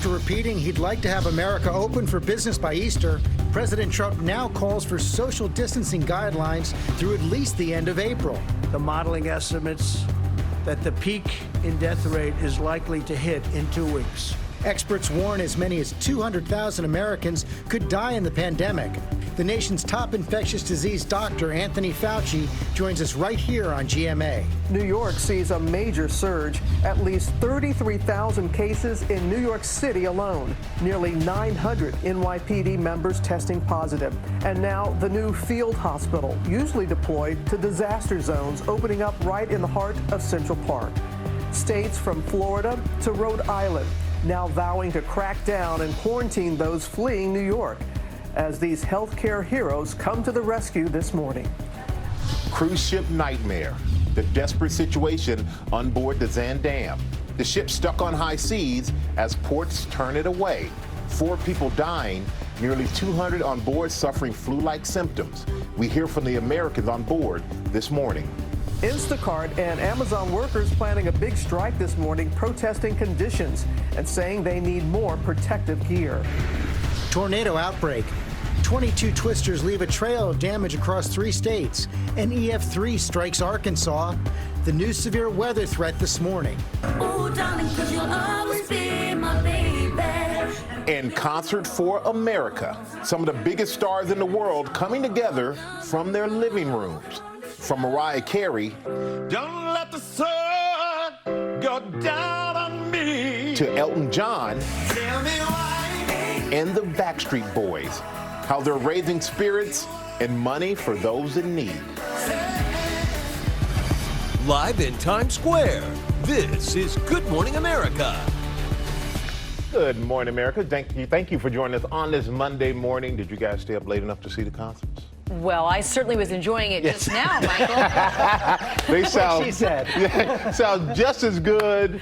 After repeating he'd like to have America open for business by Easter, President Trump now calls for social distancing guidelines through at least the end of April. The modeling estimates that the peak in death rate is likely to hit in 2 weeks. Experts warn as many as 200,000 Americans could die in the pandemic. The nation's top infectious disease doctor, Anthony Fauci, joins us right here on GMA. New York sees a major surge, at least 33,000 cases in New York City alone. Nearly 900 NYPD members testing positive. And now the new field hospital, usually deployed to disaster zones, opening up right in the heart of Central Park. States from Florida to Rhode Island now vowing to crack down and quarantine those fleeing New York, as these healthcare heroes come to the rescue this morning. Cruise ship nightmare. The desperate situation on board the Zandam. The ship stuck on high seas as ports turn it away. 4 people dying, nearly 200 on board suffering flu-like symptoms. We hear from the Americans on board this morning. Instacart and Amazon workers planning a big strike this morning, protesting conditions and saying they need more protective gear. Tornado outbreak. 22 twisters leave a trail of damage across 3 states. An EF3 strikes Arkansas. The new severe weather threat this morning. Oh, darling, 'cause you'll always be my baby. In Concert for America, some of the biggest stars in the world coming together from their living rooms. From Mariah Carey, Don't let the sun go down on me. to Elton John Tell me why. and the Backstreet Boys, how they're raising spirits and money for those in need. Live in Times Square, this is Good Morning America. Good morning, America. Thank you for joining us on this Monday morning. Did you guys stay up late enough to see the concerts? Well, I certainly was enjoying it just now, Michael. They sound, She said. yeah, sound just as good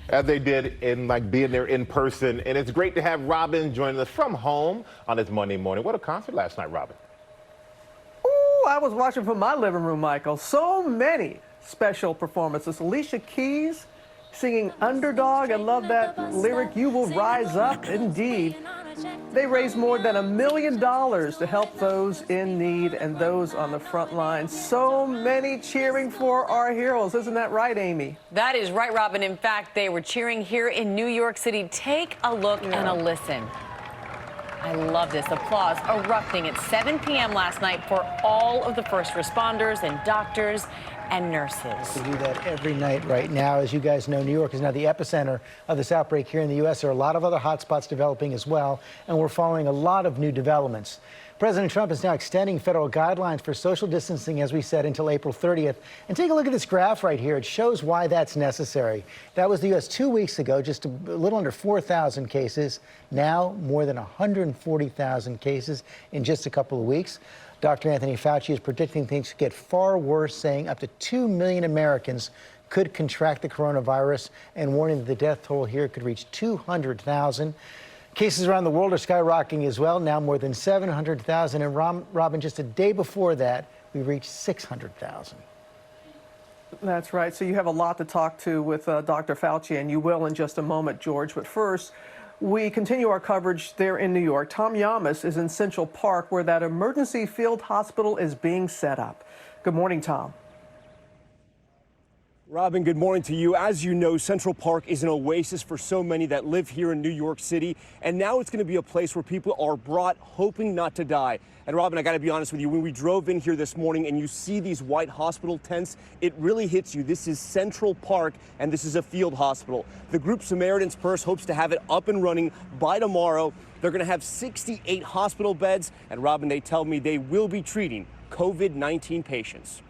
as they did in being there in person. And it's great to have Robin joining us from home on this Monday morning. What a concert last night, Robin. Ooh, I was watching from my living room, Michael. So many special performances. Alicia Keys singing Underdog. I love that lyric, you will rise up. Indeed. They raised more than $1 million to help those in need and those on the front lines. So many cheering for our heroes. Isn't that right, Amy? That is right, Robin. In fact, they were cheering here in New York City. Take a look and a listen. I love this. Applause erupting at 7 p.m. last night for all of the first responders and doctors and nurses. We do that every night right now. As you guys know, New York is now the epicenter of this outbreak here in the U.S. There are a lot of other hotspots developing as well, and we're following a lot of new developments. President Trump is now extending federal guidelines for social distancing, as we said, until April 30th. And take a look at this graph right here. It shows why that's necessary. That was the U.S. 2 weeks ago, just a little under 4,000 cases. Now, more than 140,000 cases in just a couple of weeks. Dr. Anthony Fauci is predicting things could get far worse, saying up to 2 million Americans could contract the coronavirus and warning that the death toll here could reach 200,000. Cases around the world are skyrocketing as well, now more than 700,000. And Robin, just a day before that, we reached 600,000. That's right. So you have a lot to talk to with Dr. Fauci, and you will in just a moment, George. But first, we continue our coverage there in New York. Tom Yamas is in Central Park, where that emergency field hospital is being set up. Good morning, Tom. Robin, good morning to you. As you know, Central Park is an oasis for so many that live here in New York City, and now it's going to be a place where people are brought hoping not to die. And Robin, I got to be honest with you, when we drove in here this morning and you see these white hospital tents, it really hits you. This is Central Park, and this is a field hospital. The group Samaritan's Purse hopes to have it up and running by tomorrow. They're going to have 68 hospital beds, and Robin, they tell me they will be treating COVID-19 patients.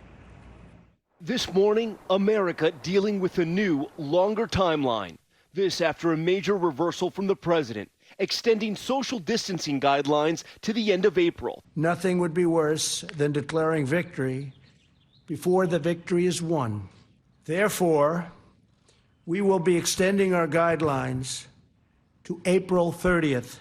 This morning, America dealing with a new, longer timeline. This after a major reversal from the president, extending social distancing guidelines to the end of April. Nothing would be worse than declaring victory before the victory is won. Therefore, we will be extending our guidelines to April 30th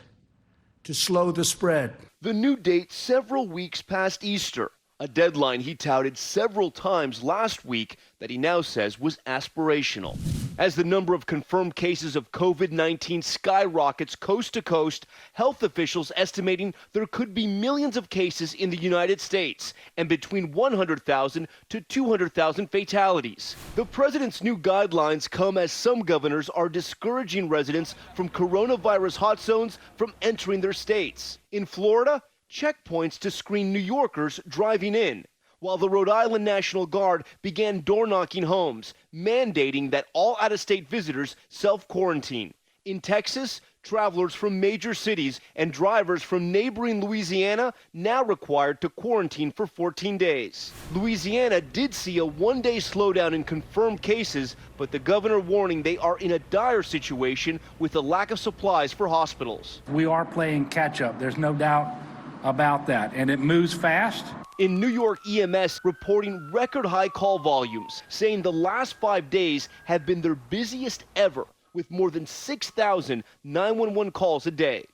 to slow the spread. The new date several weeks past Easter. A deadline he touted several times last week that he now says was aspirational. As the number of confirmed cases of COVID-19 skyrockets coast to coast, health officials estimating there could be millions of cases in the United States and between 100,000 to 200,000 fatalities. The president's new guidelines come as some governors are discouraging residents from coronavirus hot zones from entering their states. In Florida, checkpoints to screen New Yorkers driving in, while the Rhode Island National Guard began door-knocking homes, mandating that all out-of-state visitors self-quarantine. In Texas, travelers from major cities and drivers from neighboring Louisiana now required to quarantine for 14 days. Louisiana did see a one-day slowdown in confirmed cases, but the governor warning they are in a dire situation with a lack of supplies for hospitals. We are playing catch-up. There's no doubt about that, and it moves fast. In New York, EMS reporting record high call volumes, saying the last 5 days have been their busiest ever, with more than 6,000 911 calls a day.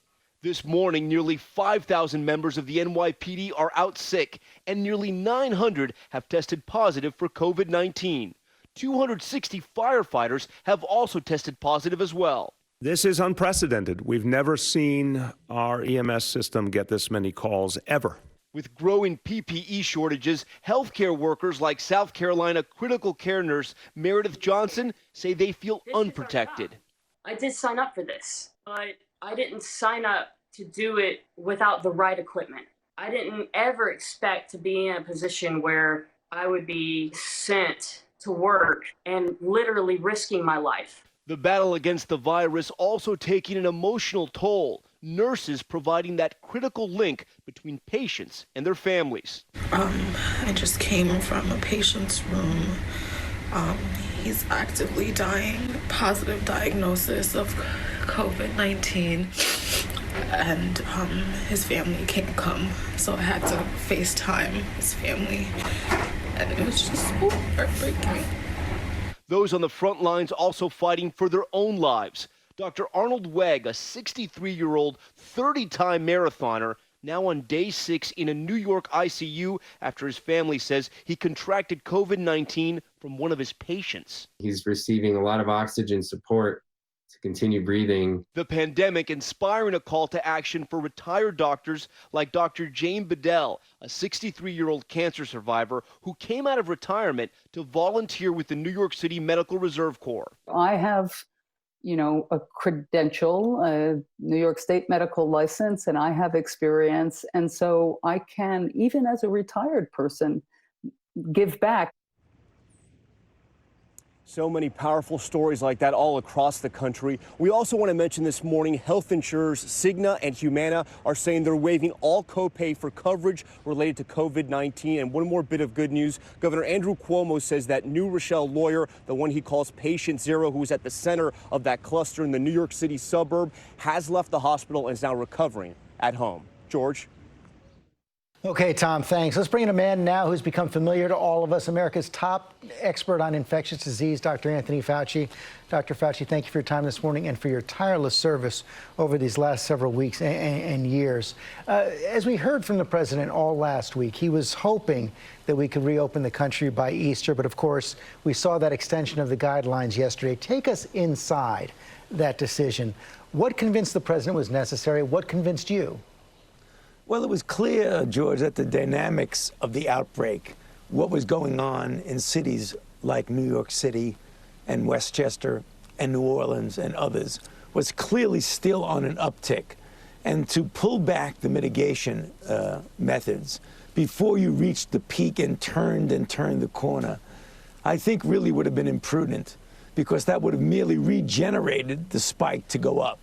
This morning, nearly 5,000 members of the NYPD are out sick, and nearly 900 have tested positive for COVID-19. 260 firefighters have also tested positive as well. This is unprecedented. We've never seen our EMS system get this many calls ever. With growing PPE shortages, healthcare workers like South Carolina critical care nurse Meredith Johnson say they feel unprotected. I did sign up for this, but I didn't sign up to do it without the right equipment. I didn't ever expect to be in a position where I would be sent to work and literally risking my life. The battle against the virus also taking an emotional toll. Nurses providing that critical link between patients and their families. I just came from a patient's room. He's actively dying, positive diagnosis of COVID-19, and his family can't come, so I had to FaceTime his family, and it was just so heartbreaking. Those on the front lines also fighting for their own lives. Dr. Arnold Wegg, a 63-year-old, 30-time marathoner, now on day 6 in a New York ICU after his family says he contracted COVID-19 from one of his patients. He's receiving a lot of oxygen support to continue breathing. The pandemic inspiring a call to action for retired doctors like Dr. Jane Bedell, a 63-year-old cancer survivor who came out of retirement to volunteer with the New York City Medical Reserve Corps. I have a credential, a New York State medical license, and I have experience. And so I can, even as a retired person, give back. So many powerful stories like that all across the country. We also want to mention this morning, health insurers Cigna and Humana are saying they're waiving all copay for coverage related to COVID-19. And one more bit of good news, Governor Andrew Cuomo says that New Rochelle lawyer, the one he calls Patient Zero, who was at the center of that cluster in the New York City suburb, has left the hospital and is now recovering at home. George? Okay, Tom, thanks. Let's bring in a man now who's become familiar to all of us, America's top expert on infectious disease, Dr. Anthony Fauci. Dr. Fauci, thank you for your time this morning and for your tireless service over these last several weeks and years. As we heard from the president all last week, he was hoping that we could reopen the country by Easter, but of course, we saw that extension of the guidelines yesterday. Take us inside that decision. What convinced the president was necessary? What convinced you? Well, it was clear, George, that the dynamics of the outbreak, what was going on in cities like New York City and Westchester and New Orleans and others, was clearly still on an uptick. And to pull back the mitigation methods before you reached the peak and turned the corner, I think really would have been imprudent, because that would have merely regenerated the spike to go up.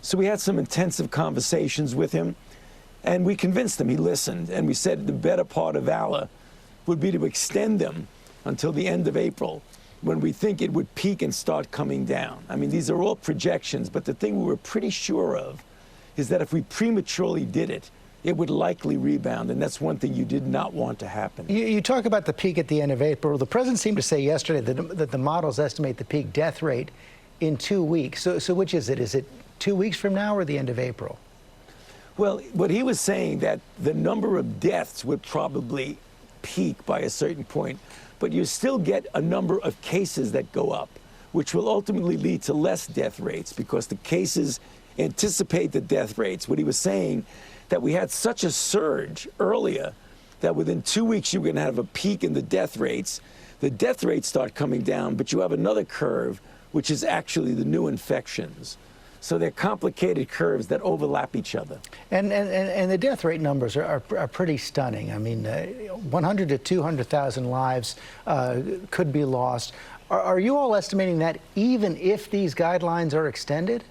So we had some intensive conversations with him. And we convinced him, he listened, and we said the better part of valor would be to extend them until the end of April, when we think it would peak and start coming down. I mean, these are all projections, but the thing we were pretty sure of is that if we prematurely did it, it would likely rebound, and that's one thing you did not want to happen. You talk about the peak at the end of April. The president seemed to say yesterday that the models estimate the peak death rate in 2 weeks. So which is it? Is it 2 weeks from now or the end of April? Well, what he was saying, that the number of deaths would probably peak by a certain point, but you still get a number of cases that go up. which will ultimately lead to less death rates because the cases anticipate the death rates. What he was saying, that we had such a surge earlier that within 2 weeks you're going to have a peak in the death rates. The death rates start coming down, but you have another curve, which is actually the new infections. So they're complicated curves that overlap each other. And the death rate numbers are pretty stunning. I mean, 100 to 200,000 lives could be lost. Are you all estimating that even if these guidelines are extended?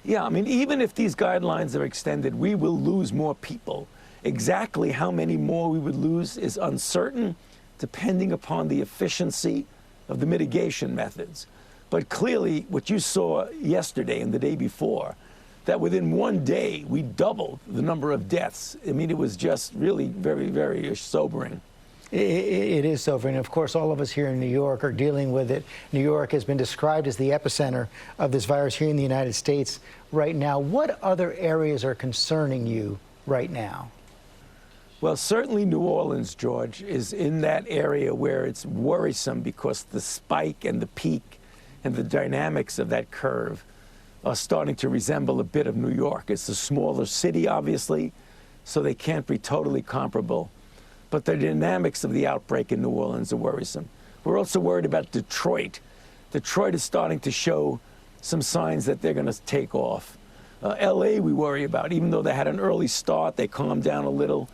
Yeah, I mean, even if these guidelines are extended, we will lose more people. Exactly how many more we would lose is uncertain, depending upon the efficiency of the mitigation methods. But clearly, what you saw yesterday and the day before, that within 1 day, we doubled the number of deaths. I mean, it was just really very, very sobering. It is sobering. Of course, all of us here in New York are dealing with it. New York has been described as the epicenter of this virus here in the United States right now. What other areas are concerning you right now? Well, certainly New Orleans, George, is in that area where it's worrisome because the spike and the peak and the dynamics of that curve are starting to resemble a bit of New York. It's a smaller city, obviously, so they can't be totally comparable. But the dynamics of the outbreak in New Orleans are worrisome. We're also worried about Detroit. Detroit is starting to show some signs that they're going to take off. LA we worry about. Even though they had an early start, they calmed down a little.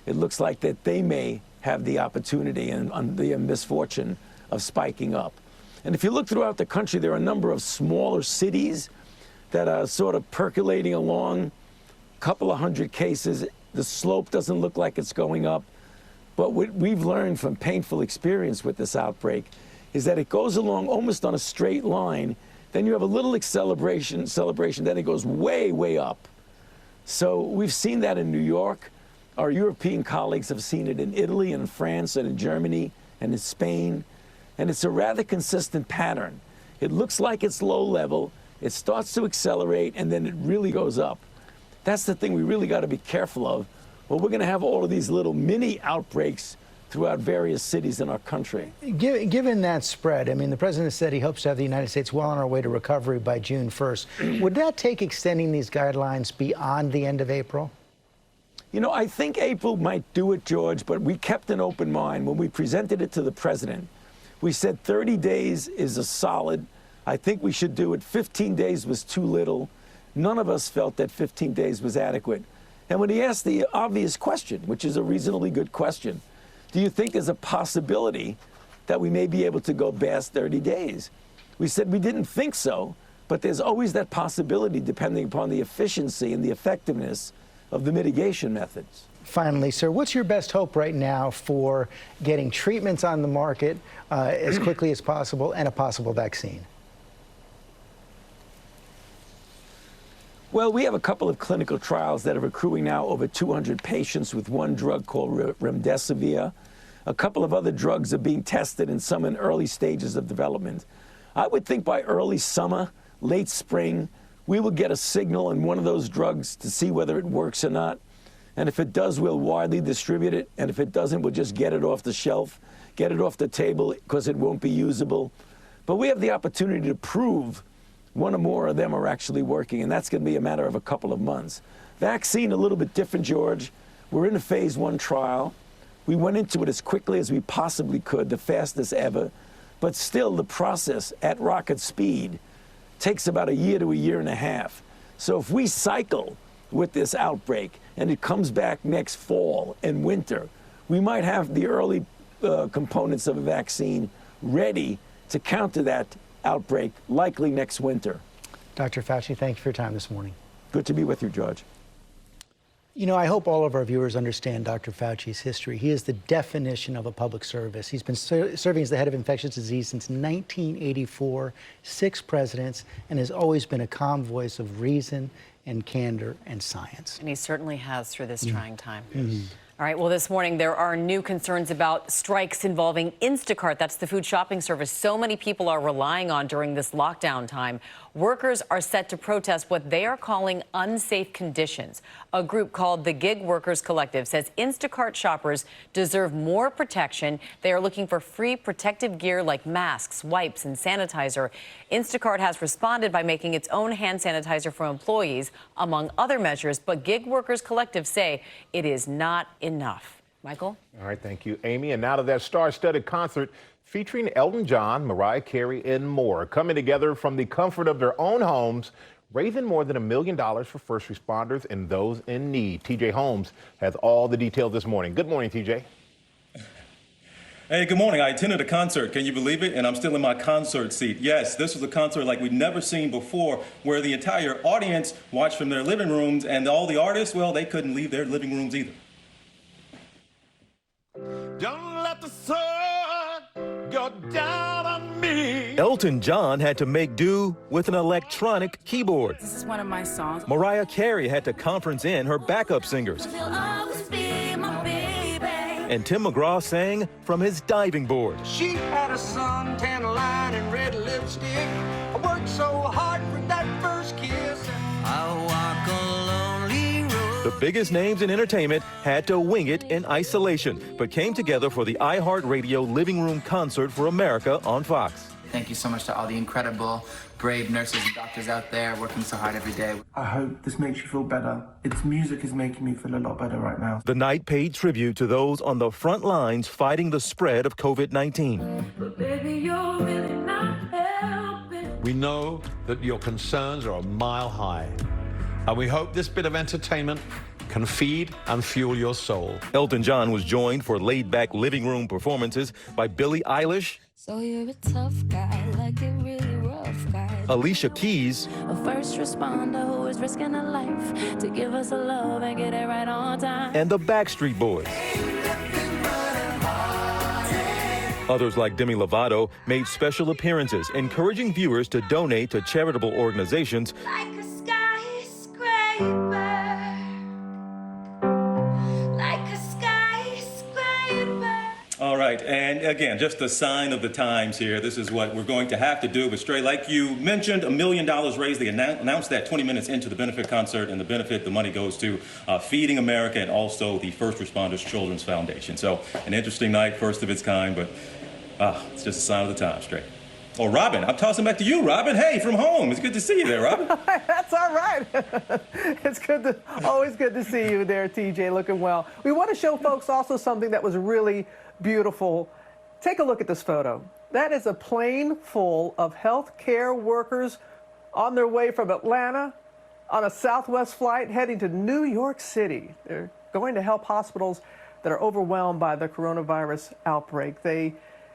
It looks like that they may have the opportunity and the misfortune of spiking up. And if you look throughout the country, there are a number of smaller cities that are sort of percolating along, a couple of hundred cases. The slope doesn't look like it's going up. But what we've learned from painful experience with this outbreak is that it goes along almost on a straight line. Then you have a little acceleration, then it goes way, way up. So we've seen that in New York. Our European colleagues have seen it in Italy and France and in Germany and in Spain. And it's a rather consistent pattern. It looks like it's low level, it starts to accelerate, and then it really goes up. That's the thing we really got to be careful of. Well, we're going to have all of these little mini outbreaks throughout various cities in our country. Given that spread, I mean, the president said he hopes to have the United States well on our way to recovery by June 1st. Would that take extending these guidelines beyond the end of April? You know, I think April might do it, George, but we kept an open mind. When we presented it to the president, we said 30 days is a solid. I think we should do it. 15 days was too little. None of us felt that 15 days was adequate. And when he asked the obvious question, which is a reasonably good question, do you think there's a possibility that we may be able to go past 30 days? We said we didn't think so, but there's always that possibility depending upon the efficiency and the effectiveness of the mitigation methods. Finally, sir, what's your best hope right now for getting treatments on the market as quickly as possible and a possible vaccine? Well, we have a couple of clinical trials that are accruing now over 200 patients with one drug called remdesivir. A couple of other drugs are being tested and some in early stages of development. I would think by early summer, late spring, we will get a signal in one of those drugs to see whether it works or not. And if it does, we'll widely distribute it. And if it doesn't, we'll just get it off the shelf, get it off the table because it won't be usable. But we have the opportunity to prove one or more of them are actually working, and that's going to be a matter of a couple of months. Vaccine, a little bit different, George. We're in a phase 1 trial. We went into it as quickly as we possibly could, the fastest ever. But still, the process at rocket speed takes about a year to a year and a half. So if we cycle with this outbreak and it comes back next fall and winter, we might have the early components of a vaccine ready to counter that outbreak, likely next winter. Dr. Fauci, thank you for your time this morning. Good to be with you, George. You know, I hope all of our viewers understand Dr. Fauci's history. He is the definition of a public service. He's been serving as the head of infectious disease since 1984, 6 presidents, and has always been a calm voice of reason and candor and science. And he certainly has through this trying time. All right, well, this morning there are new concerns about strikes involving Instacart. That's the food shopping service so many people are relying on during this lockdown time. Workers are set to protest what they are calling unsafe conditions. A group called the Gig Workers Collective says Instacart shoppers deserve more protection. They are looking for free protective gear like masks, wipes, and sanitizer. Instacart has responded by making its own hand sanitizer for employees, among other measures, but Gig Workers Collective say it is not enough. Michael? All right, thank you, Amy. And now to that star-studded concert featuring Elton John, Mariah Carey, and more, coming together from the comfort of their own homes, raising more than $1 million for first responders and those in need. TJ Holmes has all the details this morning. Good morning, TJ. Hey, good morning. I attended a concert. Can you believe it? And I'm still in my concert seat. Yes, this was a concert like we've never seen before, where the entire audience watched from their living rooms, and all the artists, well, they couldn't leave their living rooms either. Don't let the sun go down on me. Elton John had to make do with an electronic keyboard. This is one of my songs. Mariah Carey had to conference in her backup singers. You'll always be my baby. And Tim McGraw sang from his diving board. She had a suntan line and red lipstick. I worked so hard for that first kiss. I walk a lonely road. The biggest names in entertainment had to wing it in isolation, but came together for the iHeartRadio Living Room Concert for America on Fox. Thank you so much to all the incredible, brave nurses and doctors out there working so hard every day. I hope this makes you feel better. Its music is making me feel a lot better right now. The night paid tribute to those on the front lines fighting the spread of COVID-19. But baby, you're really not helping. We know that your concerns are a mile high, and we hope this bit of entertainment can feed and fuel your soul. Elton John was joined for laid-back living room performances by Billie Eilish, So you're a tough guy, like a really rough guy. Alicia Keys, A first responder who is risking a life to give us a love and get it right on time. and the Backstreet Boys. Others like Demi Lovato made special appearances, encouraging viewers to donate to charitable organizations Like a skyscraper. Like a skyscraper. All right, and again, just a sign of the times here. This is what we're going to have to do. But Stray, like you mentioned, $1 million raised. They announced that 20 minutes into the benefit concert, and the money goes to Feeding America and also the First Responders Children's Foundation. So an interesting night, first of its kind, but it's just a sign of the times, Stray. Oh, Robin, I'm tossing back to you, Robin. Hey, from home. It's good to see you there, Robin. That's all right. It's always good to see you there, TJ, looking well. We want to show folks also something that was really beautiful. Take a look at this photo. That is a plane full of healthcare workers on their way from Atlanta on a Southwest flight heading to New York City. They're going to help hospitals that are overwhelmed by the coronavirus outbreak. They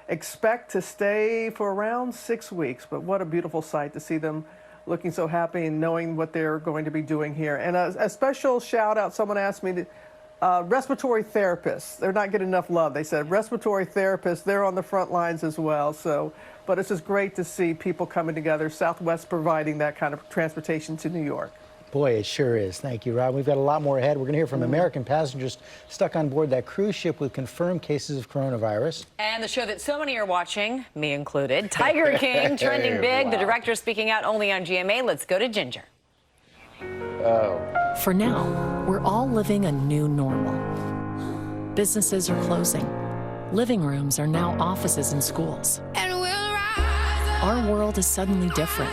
expect to stay for around 6 weeks, but what a beautiful sight to see them looking so happy and knowing what they're going to be doing here. And a special shout out, someone asked me, respiratory therapists, they're not getting enough love. They said respiratory therapists, they're on the front lines as well. So, but it's just great to see people coming together, Southwest providing that kind of transportation to New York. Boy, it sure is. Thank you, Rob. We've got a lot more ahead. We're going to hear from American passengers stuck on board that cruise ship with confirmed cases of coronavirus. And the show that so many are watching, me included, Tiger King, trending big. Wow. The director speaking out only on GMA. Let's go to Ginger. For now, we're all living a new normal. Businesses are closing. Living rooms are now offices and schools. Our world is suddenly different.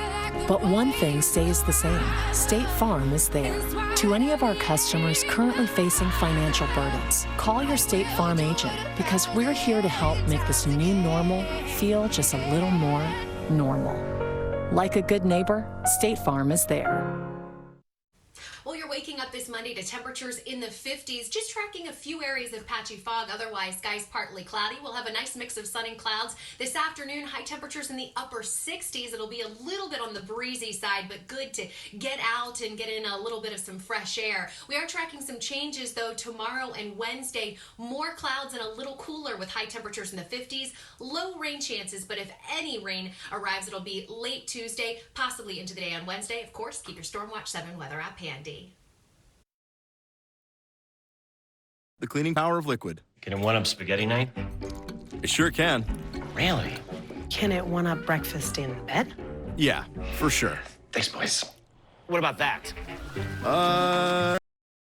But one thing stays the same. State Farm is there. To any of our customers currently facing financial burdens, call your State Farm agent because we're here to help make this new normal feel just a little more normal. Like a good neighbor, State Farm is there. Well, you're waking up this Monday to temperatures in the 50s, just tracking a few areas of patchy fog. Otherwise, skies partly cloudy. We'll have a nice mix of sun and clouds. This afternoon, high temperatures in the upper 60s. It'll be a little bit on the breezy side, but good to get out and get in a little bit of some fresh air. We are tracking some changes, though, tomorrow and Wednesday. More clouds and a little cooler with high temperatures in the 50s. Low rain chances, but if any rain arrives, it'll be late Tuesday, possibly into the day on Wednesday. Of course, keep your Stormwatch 7 weather app handy. the cleaning power of liquid. Can it one-up spaghetti night? It sure can. Really? Can it one-up breakfast in bed? Yeah, for sure. Thanks, boys. What about that?